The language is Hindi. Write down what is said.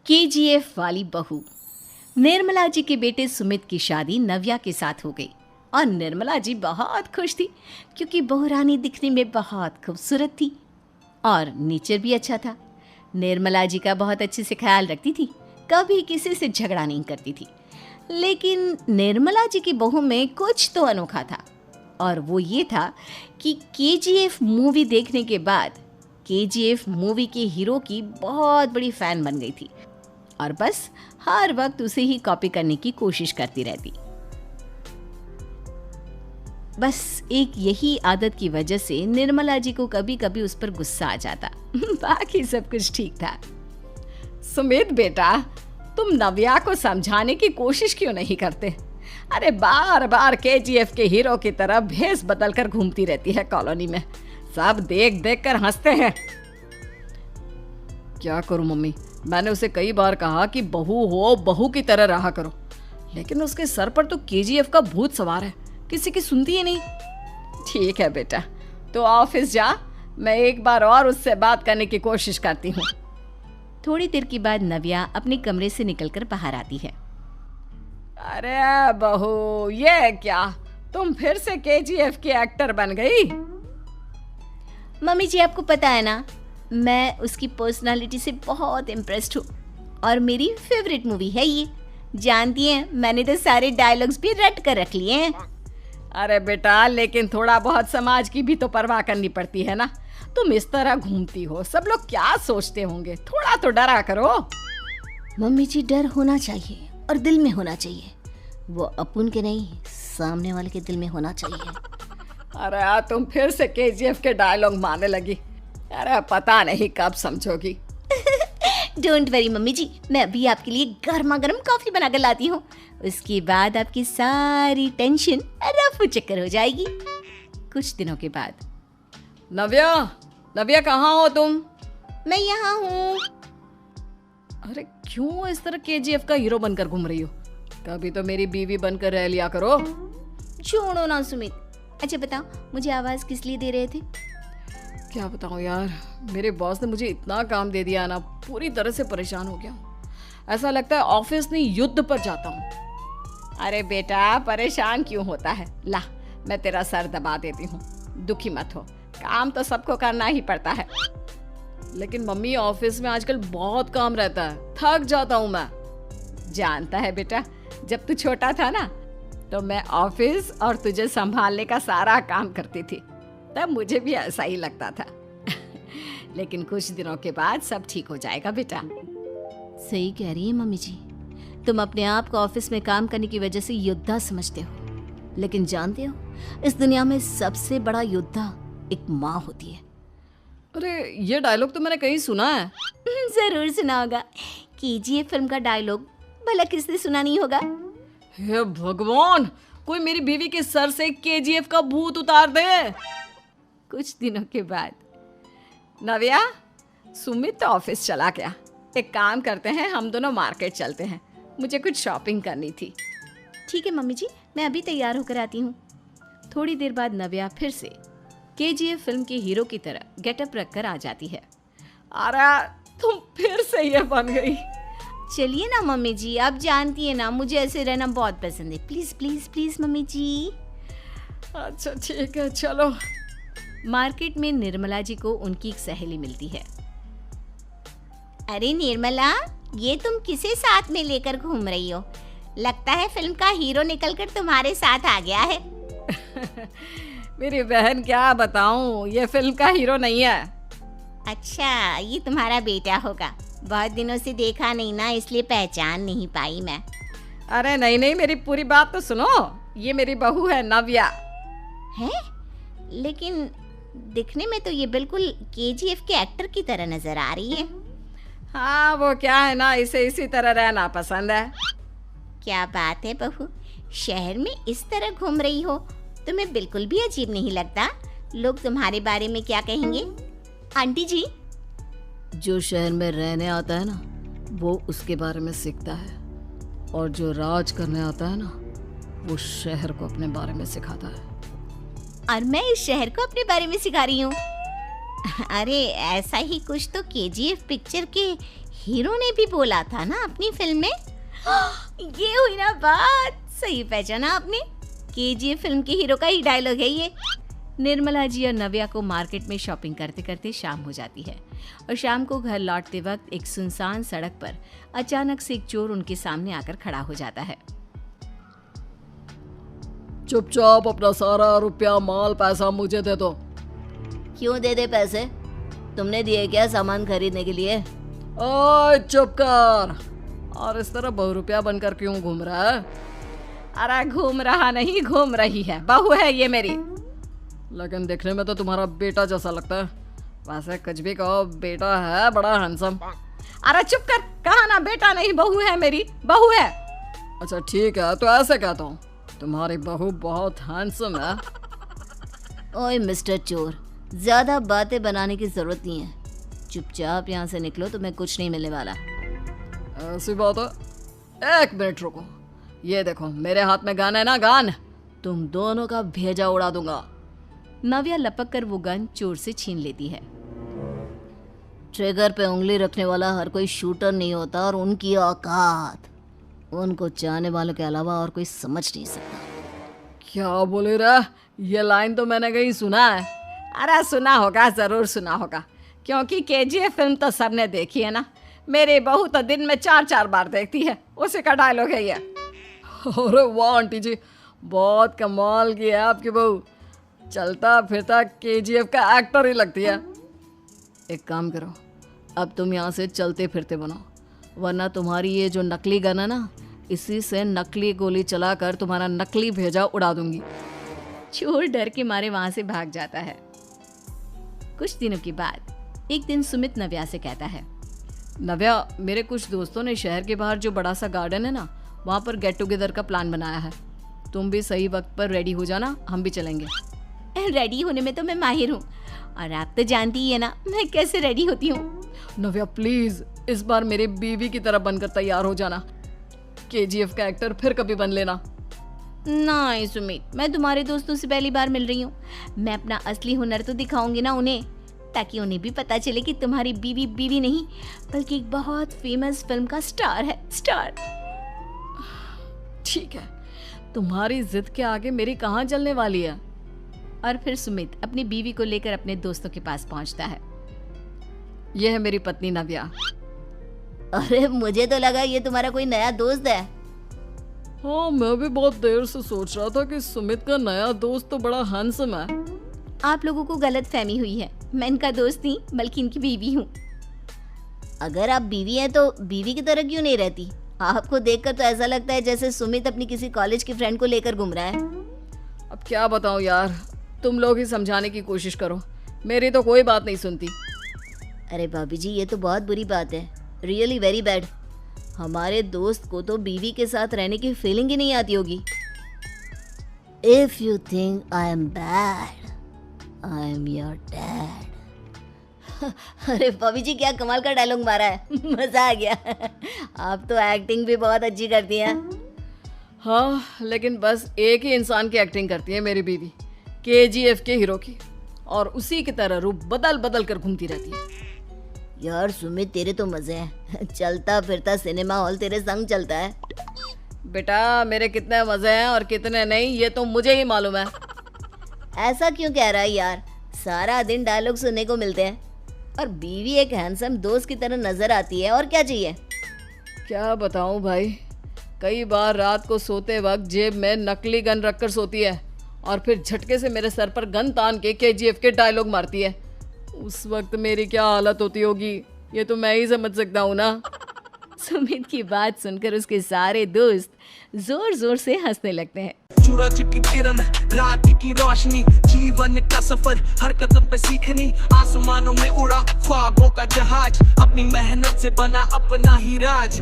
केजीएफ वाली बहू। निर्मला जी के बेटे सुमित की शादी नव्या के साथ हो गई और निर्मला जी बहुत खुश थी क्योंकि बहू रानी दिखने में बहुत खूबसूरत थी और नेचर भी अच्छा था। निर्मला जी का बहुत अच्छे से ख्याल रखती थी, कभी किसी से झगड़ा नहीं करती थी। लेकिन निर्मला जी की बहू में कुछ तो अनोखा था और वो ये था कि केजीएफ मूवी देखने के बाद केजीएफ मूवी के हीरो की बहुत बड़ी फैन बन गई थी और बस हर वक्त उसे ही कॉपी करने की कोशिश करती रहती। बस एक यही आदत की वजह से निर्मला जी को कभी कभी उस पर गुस्सा आ जाता। बाकी सब कुछ ठीक था। सुमित बेटा, तुम नव्या को समझाने की कोशिश क्यों नहीं करते? अरे बार बार केजीएफ के हीरो की तरह भेस बदल कर घूमती रहती है कॉलोनी में। सब देख देख कर हंसते हैं। क्या करूं मम्मी, मैंने उसे कई बार कहा कि बहू हो, बहू की तरह रहा करो, लेकिन उसके सर पर तो केजीएफ का भूत सवार है, किसी की सुनती ही नहीं। ठीक है बेटा, तो ऑफिस जा, मैं एक बार और उससे बात करने की कोशिश करती हूँ। थोड़ी देर के बाद नव्या अपने कमरे से निकलकर बाहर आती है। अरे बहू, ये क्या, तुम फिर से केजीएफ की एक्टर बन गई? मम्मी जी, आपको पता है ना, मैं उसकी पर्सनालिटी से बहुत इम्प्रेस्ड हूँ और मेरी फेवरेट मूवी है ये। जानती हैं, मैंने तो सारे डायलॉग्स भी रट कर रख लिए हैं। अरे बेटा, लेकिन थोड़ा बहुत समाज की भी तो परवाह करनी पड़ती है ना। तुम इस तरह घूमती हो, सब लोग क्या सोचते होंगे, थोड़ा तो डरा करो। मम्मी जी, डर होना चाहिए और दिल में होना चाहिए, वो अपन के नहीं, सामने वाले के दिल में होना चाहिए। अरे तुम फिर से केजीएफ के डायलॉग मारने लगी। अरे पता नहीं कब समझोगी। डोंट वरी मम्मी जी, मैं अभी आपके लिए गर्मा गर्म कॉफी बनाकर लाती हूँ। उसके बाद आपकी सारी टेंशन रफू चक्कर हो जाएगी। कुछ दिनों के बाद। नव्या, नव्या कहाँ हो तुम? मैं यहाँ हूँ। अरे क्यों इस तरह केजीएफ का हीरो बनकर घूम रही हो? कभी तो मेरी बीवी बनकर रह लिया करो। छोड़ो ना सुमित। अच्छा बताओ, मुझे आवाज किस लिए दे रहे थे? क्या बताऊं यार, मेरे बॉस ने मुझे इतना काम दे दिया ना, पूरी तरह से परेशान हो गया। ऐसा लगता है ऑफिस नहीं, युद्ध पर जाता हूँ। अरे बेटा, परेशान क्यों होता है? ला, मैं तेरा सर दबा देती हूँ, दुखी मत हो, काम तो सबको करना ही पड़ता है। लेकिन मम्मी, ऑफिस में आजकल बहुत काम रहता है, थक जाता हूँ मैं। जानता है बेटा, जब तू छोटा था ना, तो मैं ऑफिस और तुझे संभालने का सारा काम करती थी, तब मुझे भी ऐसा ही लगता था। लेकिन कुछ दिनों के बाद सब ठीक हो जाएगा बेटा। सही कह रही है मम्मी जी, तुम अपने आप को ऑफिस में काम करने की वजह से योद्धा समझते हो, लेकिन जानते हो, इस दुनिया में सबसे बड़ा योद्धा एक माँ होती है। अरे ये डायलॉग तो मैंने कहीं सुना है। जरूर सुना होगा, केजीएफ फिल्म का डायलॉग, भला किसने सुना नहीं होगा? हे भगवान, कोई मेरी बीवी के सर से केजीएफ का भूत उतार दे। कुछ दिनों के बाद। नव्या, सुमित तो ऑफिस चला गया, एक काम करते हैं, हम दोनों मार्केट चलते हैं, मुझे कुछ शॉपिंग करनी थी। ठीक है मम्मी जी, मैं अभी तैयार होकर आती हूँ। थोड़ी देर बाद नव्या फिर से केजीएफ फिल्म के हीरो की तरह गेटअप रखकर आ जाती है। अरे तुम फिर से ये बन गई। चलिए ना मम्मी जी, आप जानती है ना, मुझे ऐसे रहना बहुत पसंद है। प्लीज प्लीज प्लीज मम्मी जी। अच्छा ठीक है, चलो। मार्केट में निर्मला जी को उनकी एक सहेली मिलती है। अरे निर्मला, ये तुम किसे साथ में लेकर घूम रही हो? लगता है फिल्म का हीरो निकलकर तुम्हारे साथ आ गया है। मेरी बहन, क्या बताऊं, ये फिल्म का हीरो नहीं है। अच्छा, ये तुम्हारा बेटा होगा, बहुत दिनों से देखा नहीं ना, इसलिए पहचान नहीं पाई मैं। अरे नहीं नहीं, मेरी पूरी बात तो सुनो, ये मेरी बहू है नव्या। है? लेकिन दिखने में तो ये बिल्कुल केजीएफ के एक्टर की तरह नजर आ रही है। हाँ, वो क्या है ना, इसे इसी तरह रहना पसंद है। क्या बात है बहू, शहर में इस तरह घूम रही हो, तुम्हें बिल्कुल भी अजीब नहीं लगता? लोग तुम्हारे बारे में क्या कहेंगे? आंटी जी, जो शहर में रहने आता है ना, वो उसके बारे में सीखता है, और जो राज करने आता है ना, वो शहर को अपने बारे में सिखाता है। और मैं इस शहर को अपने बारे में सिखा रही हूँ। अरे ऐसा ही कुछ तो केजीएफ पिक्चर के हीरो ने भी बोला था ना अपनी फिल्म में। ये हुई ना बात, सही पहचाना आपने। केजीएफ फिल्म के हीरो का ही डायलॉग है ये। निर्मला जी और नव्या को मार्केट में शॉपिंग करते करते शाम हो जाती है और शाम को घर लौटते वक्त एक सुनसान सड़क पर अचानक से एक चोर उनके सामने आकर खड़ा हो जाता है। चुपचाप अपना सारा रुपया माल पैसा मुझे दे दो। क्यों दे दे पैसे? तुमने दिए क्या सामान खरीदने के लिए? ओए चुप कर। और इस तरह बहुरुपया बनकर क्यों घूम रहा है? अरे घूम रहा नहीं, घूम रही है, बहू है ये मेरी। लेकिन देखने में तो तुम्हारा बेटा जैसा लगता है। वैसे कुछ भी कहो, बेटा है बड़ा हैंडसम। अरे चुप कर, कहा ना बेटा नहीं बहू है मेरी, बहू है। अच्छा ठीक है, तो ऐसे कहता हूँ, तुम्हारी बहू बहुत हैंडसम है। ओए मिस्टर चोर, ज्यादा बातें बनाने की जरूरत नहीं है। चुपचाप यहाँ से निकलो, तुम्हें कुछ नहीं मिलने वाला। ऐसी बात है? एक मिनट रुको, ये देखो मेरे हाथ में गन है ना, गन। तुम दोनों का भेजा उड़ा दूंगा। नव्या लपक कर वो गन चोर से छीन लेती है। ट्रिगर पे उंगली रखने वाला हर कोई शूटर नहीं होता, और उनकी औकात उनको चाहने वालों के अलावा और कोई समझ नहीं सकता। क्या बोले रे? ये लाइन तो मैंने कहीं सुना है। अरे सुना होगा, जरूर सुना होगा, क्योंकि केजीएफ फिल्म तो सबने देखी है ना। मेरी बहू तो दिन में 4-4 बार देखती है, उसी का डायलॉग है ये। अरे वाह आंटी जी, बहुत कमाल की है आपकी बहू। चलता फिरता केजीएफ का एक्टर ही लगती है। एक काम करो, अब तुम यहाँ से चलते फिरते बनो, वरना तुम्हारी ये जो नकली गन है ना, इसी से नकली गोली चलाकर तुम्हारा नकली भेजा उड़ा दूंगी। चोर डर के मारे वहां से भाग जाता है। कुछ दिनों के बाद एक दिन सुमित नव्या से कहता है, नव्या, मेरे कुछ दोस्तों ने शहर के बाहर जो बड़ा सा गार्डन है ना, वहाँ पर गेट टुगेदर का प्लान बनाया है। तुम भी सही वक्त पर रेडी हो जाना, हम भी चलेंगे। रेडी होने में तो मैं माहिर हूँ, और आप तो जानती ही है ना मैं कैसे रेडी होती हूँ। नव्या प्लीज, इस बार मेरे बीवी की तरह बनकर तैयार हो जाना। केजीएफ का एक्टर फिर कभी बन लेना। नहीं सुमित, मैं तुम्हारे दोस्तों से पहली बार मिल रही हूँ। मैं अपना असली हुनर तो दिखाऊंगी ना उन्हें, ताकि उन्हें भी पता चले कि तुम्हारी बीवी बीवी नहीं बल्कि एक बहुत फेमस फिल्म का स्टार है, स्टार। ठीक है, तुम्हारी जिद के आगे मेरी कहाँ चलने वाली है। और फिर सुमित अपनी बीवी को लेकर अपने दोस्तों के पास पहुंचता है। यह है मेरी पत्नी नव्या। अरे मुझे तो लगा ये तुम्हारा कोई नया दोस्त है। हाँ, मैं भी बहुत देर से सोच रहा था कि सुमित का नया दोस्त तो बड़ा हैंडसम है। आप लोगों को गलत फहमी हुई है, मैं इनका दोस्त नहीं बल्कि इनकी बीवी हूँ। अगर आप बीवी हैं तो बीवी की तरह क्यों नहीं रहती? आपको देखकर तो ऐसा लगता है जैसे सुमित अपनी किसी कॉलेज की फ्रेंड को लेकर घूम रहा है। अब क्या बताऊं यार, तुम लोग ही समझाने की कोशिश करो, मेरी तो कोई बात नहीं सुनती। अरे भाभी जी, ये तो बहुत बुरी बात है, रियली वेरी बैड। हमारे दोस्त को तो बीवी के साथ रहने की फीलिंग ही नहीं आती होगी। If you think I am bad, I am your dad. अरे भाभी जी, क्या कमाल का डायलॉग मारा है, मजा आ गया। आप तो एक्टिंग भी बहुत अच्छी करती हैं। हाँ, लेकिन बस एक ही इंसान की एक्टिंग करती है मेरी बीवी, केजीएफ के हीरो की, और उसी की तरह रूप बदल बदल कर घूमती रहती है। यार सुमित, तेरे तो मजे हैं, चलता फिरता सिनेमा हॉल तेरे संग चलता है। बेटा, मेरे कितने मजे हैं और कितने नहीं ये तो मुझे ही मालूम है। ऐसा क्यों कह रहा है यार? सारा दिन डायलॉग सुनने को मिलते हैं, और बीवी एक हैंडसम दोस्त की तरह नजर आती है, और क्या चाहिए? क्या बताऊं भाई, कई बार रात को सोते वक्त जेब में नकली गन रखकर सोती है, और फिर झटके से मेरे सर पर गन तान के केजीएफ के डायलॉग मारती है। उस वक्त मेरी क्या हालत होती होगी, ये तो मैं ही समझ सकता हूँ ना। सुमित की बात सुनकर उसके सारे दोस्त जोर जोर से हंसने लगते हैं। सूरज की किरण, रात की रोशनी, जीवन का सफर हर कदम पे सीखनी, आसमानों में उड़ा ख्वाबों का जहाज, अपनी मेहनत से बना अपना ही राज।